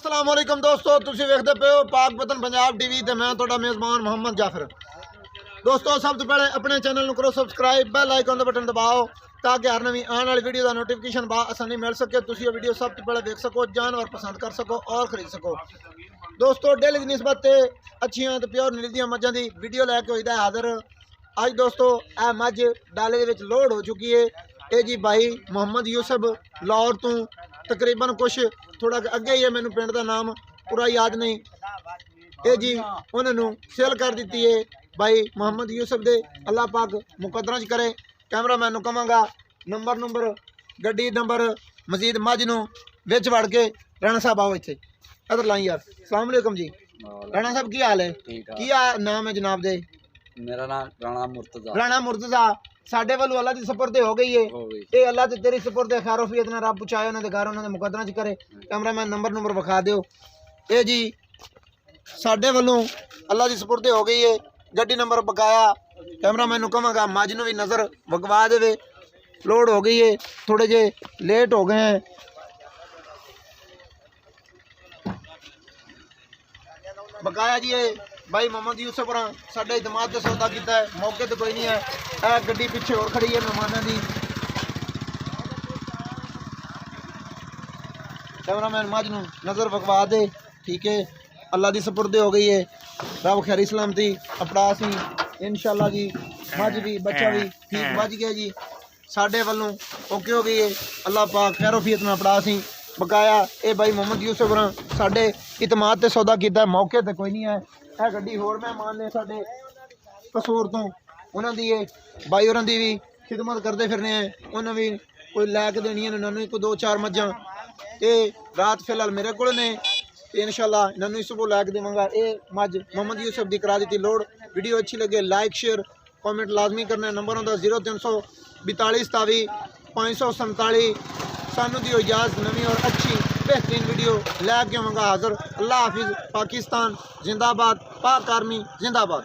अस्सलाम वालेकुम दोस्तों, तुसीं वेखदे पे हो पाक वतन पंजाब टीवी ते मैं तुहाडा मेज़बान मोहम्मद जाफर। दोस्तों सब तो पहले अपने चैनल को करो सब्सक्राइब, बेल आइकन का बटन दबाओ ताकि हर नवी आने वाली वीडियो का नोटिफिकेशन आसानी मिल सके। तुसीं ये वीडियो सब तो पहले देख सको, जानवर पसंद कर सको और खरीद सको। दोस्तों डेली की निस्बत अच्छियां तो प्योर नीली मझां की वीडियो लैके होईदा हाजिर। अज दोस्तों यह मझ डाले के लोड हो चुकी है। ये जी भाई मोहम्मद यूसुफ लाहौर तो तकरीबन कुछ थोड़ा अगे ही है, मैनू पिंड का नाम पूरा याद नहीं। ये जी उन्होंने सेल कर दी है भाई मोहम्मद यूसुफ दे। अल्लाह पाक मुकदरा च करे। कैमरामैन कहांगा नंबर गड्डी नंबर मजीद मझ नूं विच वड़ के राणा साहब आओ इत्थे इधर लाई यार। अस्सलाम वालेकुम जी राणा साहब, की हाल है? की नाम है जनाब दे? मेरा नाम राणा मुर्तजा। राणा मुर्तजा साडे वालों अल्लाह की सपुर्द हो गई है। ये अल्लाह ते तेरी सपुर्द खैरोफियत ने रब पुछाए उन्होंने घर उन्होंने मुकदरा च करे। कैमरामैन नंबर विखा दियो। ये जी साडे वालों अल्लाह की सपुर्द हो गई है, गड्डी नंबर बकाया। कैमरामैन कहांगा मझ नूं भी नज़र वगवा दे। लोड हो गई है, थोड़े जे लेट हो गए हैं। बकाया जी है भाई मोहम्मद यूसुफ होरां साडे इतमाद से सौदा किया है, मौके तो कोई नहीं है। यह गड्डी पिछे और खड़ी है मेहमानों की। कैमरामैन मझ नूं नज़र वगवा दे। ठीक है, अल्लाह की सपुर्द हो गई है, रब खैरी सलामती अपड़ा सी इंशाअल्लाह जी। मझ भी बच्चा भी ठीक बच गया जी, साडे वालों ओके हो गई है। अल्लाह पाक खैरोफियत में अपड़ा सी बकाया। ये भाई मोहम्मद यूसुफ होरां साडे इतमाद से सौदा किया, मौके तो कोई नहीं है। यह गड्डी होर मेहमान ने साडे कसूर तो उन्होंने दी भाई होरां दी भी खिदमत करते फिरने हैं। उन्हें भी कोई लैके देनी है, इन्होंने कोई 2-4 मझां। ये रात फिलहाल मेरे को ने इंशाल्लाह इन्होंने सुबह लैके देवांगा। ये मझ मोहम्मद यूसुफ की करा दी लोड। वीडियो अच्छी लगे लाइक शेयर कॉमेंट लाजमी करना। नंबर होंदा 0342 27 547। सानू दी इजाज़त नवी और अच्छी बेहतरीन वीडियो लैके आवांगा हाजिर। अल्लाह हाफिज़। पाकिस्तान जिंदाबाद, पाक आर्मी जिंदाबाद।